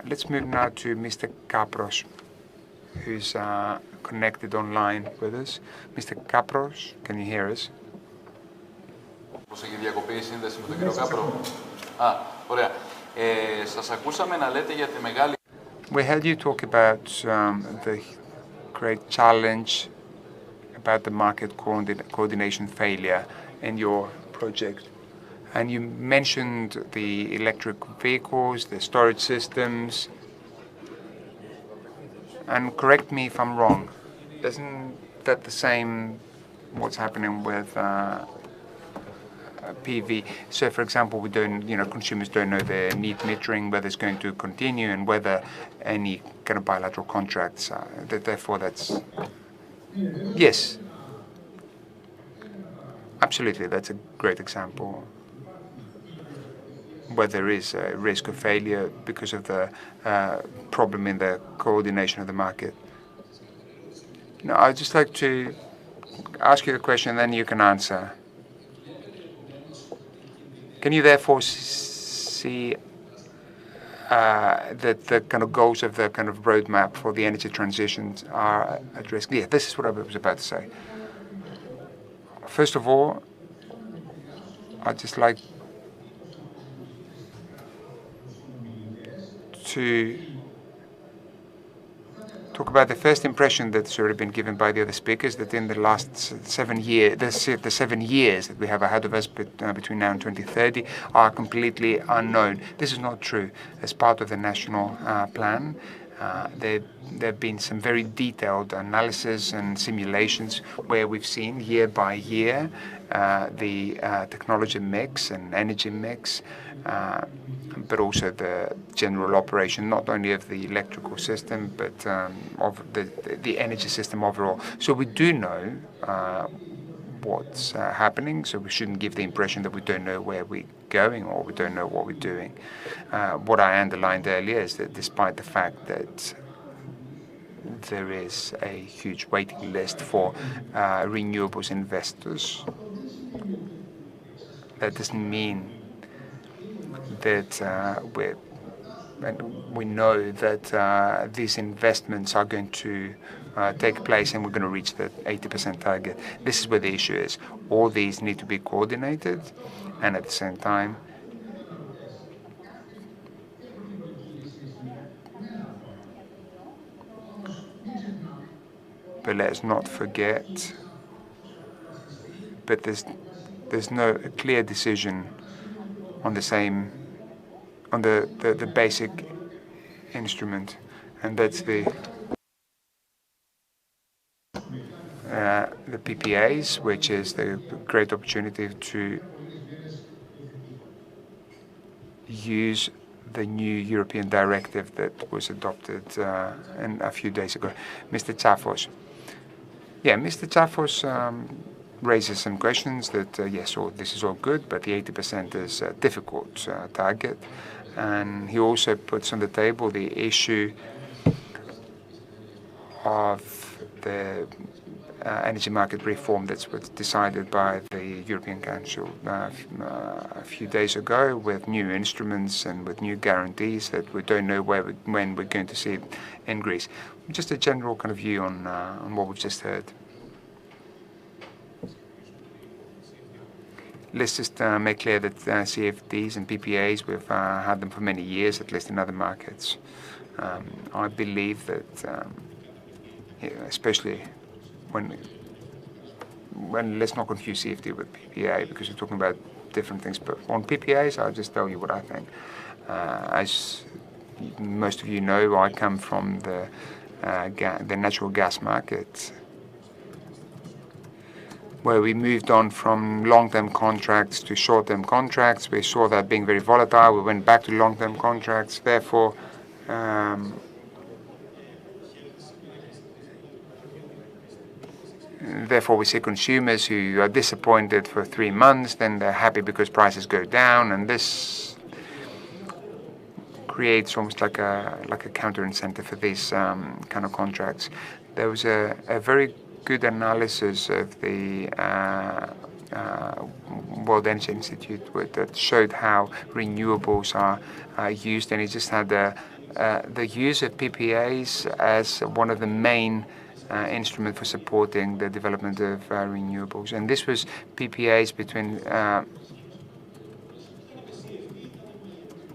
Let's move now to Mr. Kapros, who's connected online with us. Mr. Kapros, can you hear us? Πώς έχει διακοπεί η σύνδεση με τον κύριο Κάπρο? Ωραία. Σας ακούσαμε να λέτε για τη μεγάλη... We heard you talk about the great challenge about the market coordination failure in your project. And you mentioned the electric vehicles, the storage systems. And correct me if I'm wrong, isn't that the same what's happening with PV? So, for example, we don't, consumers don't know the need metering, whether it's going to continue, and whether any kind of bilateral contracts. Therefore, that's yes, absolutely. That's a great example. Where there is a risk of failure because of the problem in the coordination of the market. Now, I'd just like to ask you the question, and then you can answer. Can you therefore see that the kind of goals of the kind of roadmap for the energy transitions are at risk? Yeah, this is what I was about to say. First of all, I'd just like to talk about the first impression that's already been given by the other speakers, that in the last 7 years, the 7 years that we have ahead of us between now and 2030 are completely unknown. This is not true. As part of the national plan, there have been some very detailed analysis and simulations where we've seen year by year the technology mix and energy mix, but also the general operation, not only of the electrical system, but of the energy system overall. So we do know what's happening, so we shouldn't give the impression that we don't know where we're going or we don't know what we're doing. What I underlined earlier is that despite the fact that there is a huge waiting list for renewables investors, that doesn't mean that we know that these investments are going to take place and we're going to reach the 80% target. This is where the issue is. All these need to be coordinated, and at the same time, but let's not forget, but there's no clear decision on the basic instrument, and that's the PPAs, which is the great opportunity to use the new European directive that was adopted a few days ago. Mr. Tsafos. Yeah, Mr. Tsafos raises some questions that, yes, this is all good, but the 80% is a difficult target. And he also puts on the table the issue of the energy market reform that's decided by the European Council a few days ago, with new instruments and with new guarantees that we don't know when we're going to see it in Greece. Just a general kind of view on what we've just heard. Let's just make clear that CFDs and PPAs, we've had them for many years, at least in other markets. I believe that, especially when let's not confuse CFD with PPA, because we're talking about different things. But on PPAs, I'll just tell you what I think. As most of you know, I come from the natural gas market, where we moved on from long-term contracts to short-term contracts. We saw that being very volatile. We went back to long-term contracts. Therefore, we see consumers who are disappointed for 3 months, then they're happy because prices go down, and this creates almost like a counter-incentive for these kind of contracts. There was a very good analysis of the World Energy Institute that showed how renewables are used, and he just had the use of PPAs as one of the main instrument for supporting the development of renewables. And this was PPAs between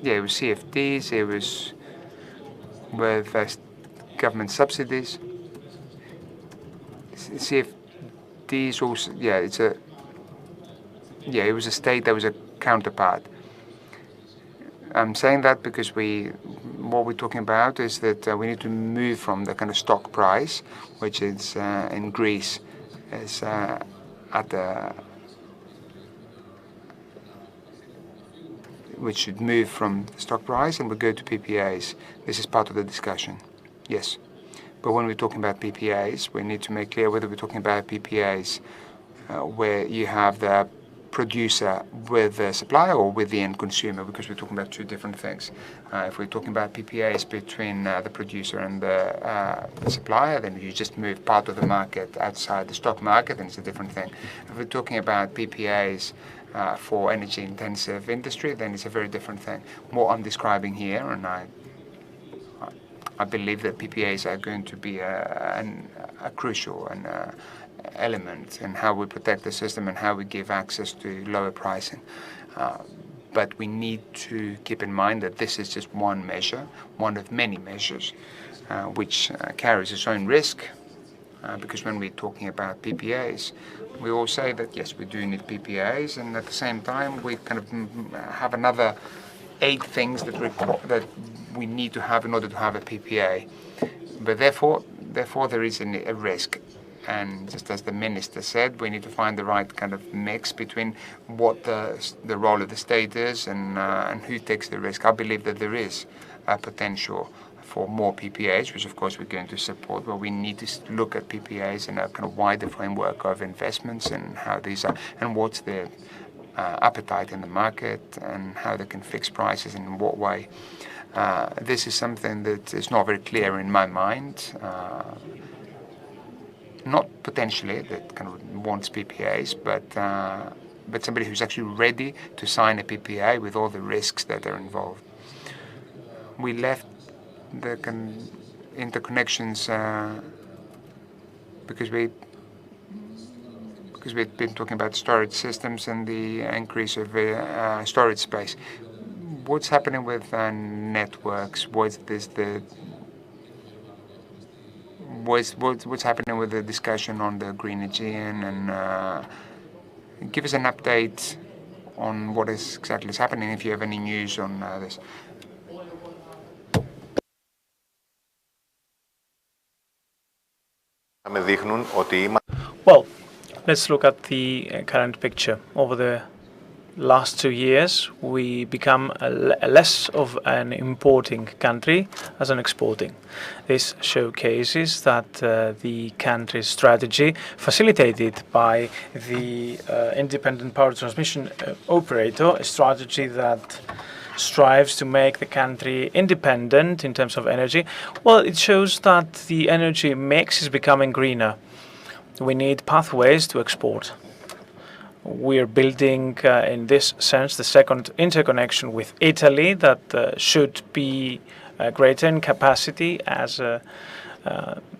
it was CFDs, it was with government subsidies. CFDs also, it was a state that was a counterpart. I'm saying that because what we're talking about is that we need to move from the kind of stock price, which is in Greece is which should move from the stock price, and we go to PPAs. This is part of the discussion, yes. But when we're talking about PPAs, we need to make clear whether we're talking about PPAs where you have the producer with the supplier or with the end consumer, because we're talking about two different things. If we're talking about PPAs between the producer and the supplier, then you just move part of the market outside the stock market, and it's a different thing. If we're talking about PPAs for energy-intensive industry, then it's a very different thing. What I'm describing here, and I believe that PPAs are going to be a crucial element in how we protect the system and how we give access to lower pricing. But we need to keep in mind that this is just one measure, one of many measures, which carries its own risk. Because when we're talking about PPAs, we all say that yes, we do need PPAs, and at the same time we kind of have another 8 things that we need to have in order to have a PPA. But therefore there is a risk. And just as the minister said, we need to find the right kind of mix between what the role of the state is and who takes the risk. I believe that there is a potential for more PPAs, which of course we're going to support, but we need to look at PPAs in a kind of wider framework of investments and how these are, and what's the appetite in the market and how they can fix prices and in what way. This is something that is not very clear in my mind. Not potentially that kind of wants PPAs, but somebody who's actually ready to sign a PPA with all the risks that are involved. We left the interconnections because we've been talking about storage systems and the increase of storage space. What's happening with networks? What's happening with the discussion on the Green Aegean, and give us an update on what is exactly happening if you have any news on this. Well, let's look at the current picture. Over the last 2 years, we become less of an importing country as an exporting. This showcases that the country's strategy, facilitated by the independent power transmission operator, a strategy that strives to make the country independent in terms of energy, well, it shows that the energy mix is becoming greener. We need pathways to export. We're building, in this sense, the second interconnection with Italy that should be greater in capacity as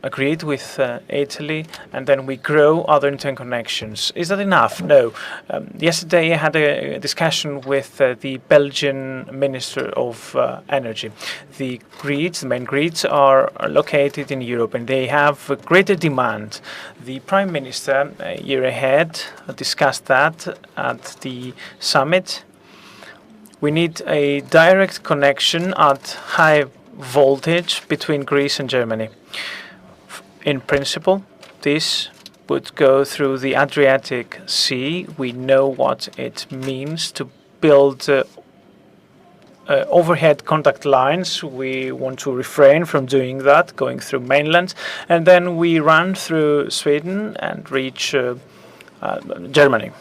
agreed with Italy, and then we grow other interconnections. Is that enough? No. Yesterday I had a discussion with the Belgian Minister of Energy. The main grids are located in Europe, and they have greater demand. The Prime Minister, a year ahead, discussed that at the summit. We need a direct connection at high voltage between Greece and Germany. In principle, this would go through the Adriatic Sea. We know what it means to build overhead contact lines. We want to refrain from doing that, going through mainland, and then we run through Sweden and reach Germany.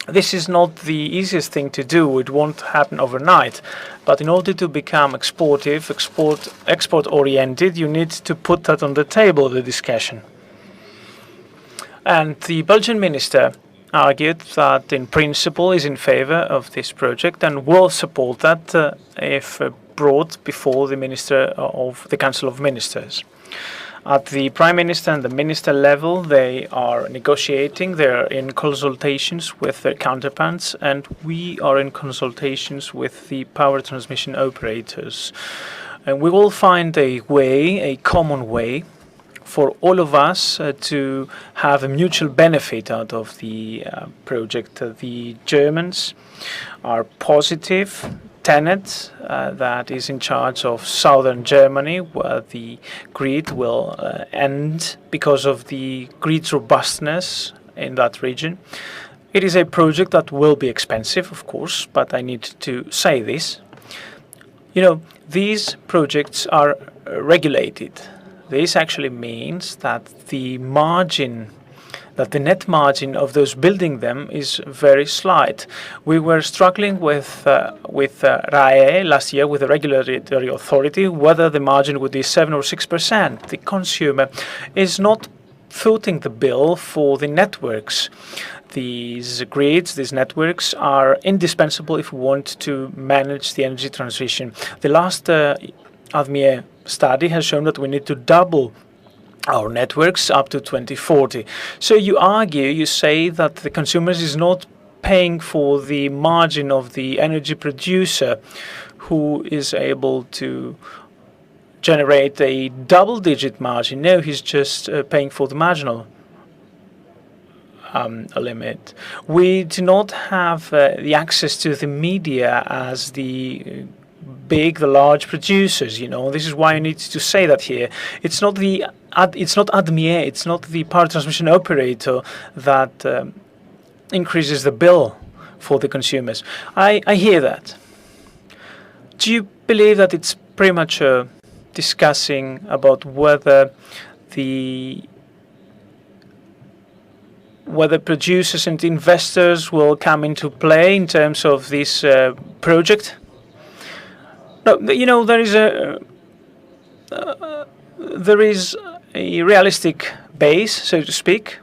This is not the easiest thing to do. It won't happen overnight. But in order to become export-oriented, you need to put that on the table, the discussion. And the Belgian minister argued that in principle is in favor of this project and will support that if brought before the Minister of the Council of Ministers. At the Prime Minister and the Minister level, they are negotiating, they're in consultations with their counterparts, and we are in consultations with the power transmission operators. And we will find a way, a common way, for all of us to have a mutual benefit out of the project. The Germans are positive. TenneT, that is in charge of southern Germany, where the grid will end because of the grid's robustness in that region. It is a project that will be expensive, of course, but I need to say this. You know, these projects are regulated. This actually means that the margin, that the net margin of those building them is very slight. We were struggling with RAE last year, with the regulatory authority, whether the margin would be 7 or 6%. The consumer is not footing the bill for the networks. These grids, these networks are indispensable if we want to manage the energy transition. The last ADMIE study has shown that we need to double our networks up to 2040. So you argue, you say that the consumers is not paying for the margin of the energy producer who is able to generate a double-digit margin. No, he's just paying for the marginal limit. We do not have the access to the media as the large producers, you know. This is why I need to say that here. It's not ADMIE, it's not the power transmission operator that increases the bill for the consumers. I hear that. Do you believe that it's premature discussing about whether producers and investors will come into play in terms of this project? No, you know, there is a realistic base, so to speak.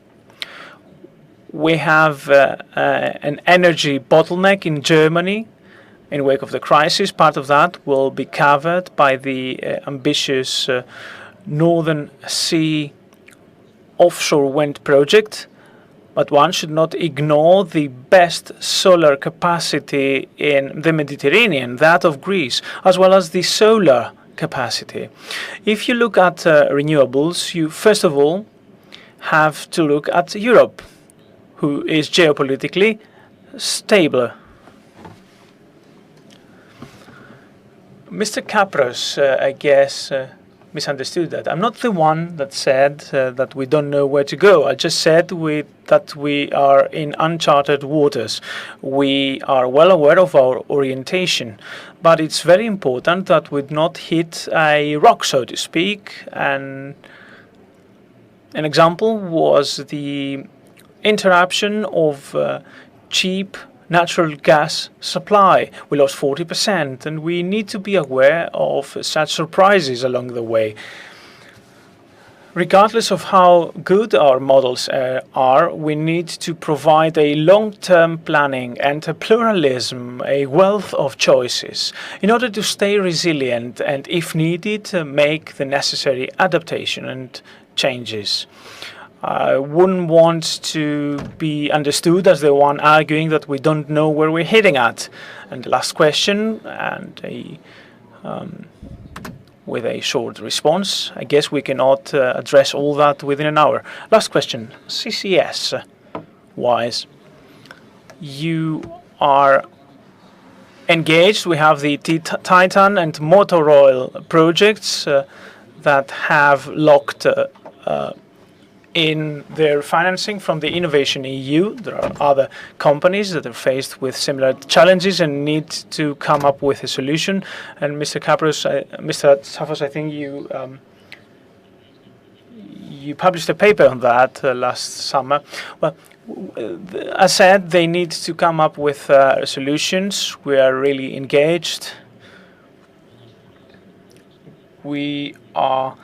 We have an energy bottleneck in Germany in wake of the crisis. Part of that will be covered by the ambitious Northern Sea offshore wind project. But one should not ignore the best solar capacity in the Mediterranean, that of Greece, as well as the solar capacity. If you look at renewables, you first of all have to look at Europe, who is geopolitically stable. Mr. Kapros, I guess, misunderstood that. I'm not the one that said that we don't know where to go. I just said that we are in uncharted waters. We are well aware of our orientation, but it's very important that we not hit a rock, so to speak. And an example was the interruption of cheap natural gas supply. We lost 40%, and we need to be aware of such surprises along the way. Regardless of how good our models are, we need to provide a long-term planning and a pluralism, a wealth of choices, in order to stay resilient and, if needed, make the necessary adaptation and changes. I wouldn't want to be understood as the one arguing that we don't know where we're heading at. And the last question, and with a short response, I guess we cannot address all that within an hour. Last question, CCS-wise, you are engaged. We have the Titan and Motor Oil projects that have locked in their financing from the Innovation EU. There are other companies that are faced with similar challenges and need to come up with a solution. And Mr. Kapros, Mr. Tsafos, I think you published a paper on that last summer. Well, as said, they need to come up with solutions. We are really engaged. We are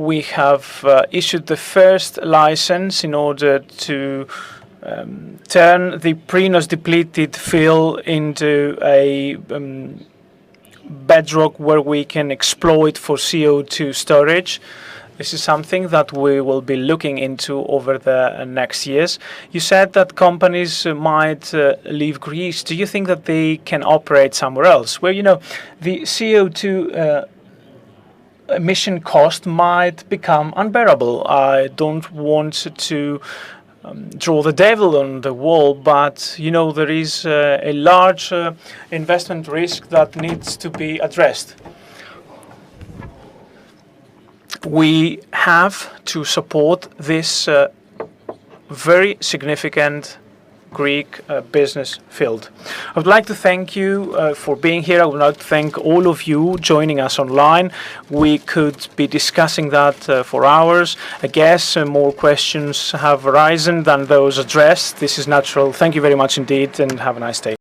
we have issued the first license in order to turn the Prinos depleted field into a bedrock where we can exploit for CO2 storage. This is something that we will be looking into over the next years. You said that companies might leave Greece. Do you think that they can operate somewhere else? Where, you know, the CO2 emission cost might become unbearable. I don't want to draw the devil on the wall, but you know, there is a large investment risk that needs to be addressed. We have to support this very significant Greek business field. I would like to thank you for being here. I would like to thank all of you joining us online. We could be discussing that for hours. I guess more questions have arisen than those addressed. This is natural. Thank you very much indeed, and have a nice day.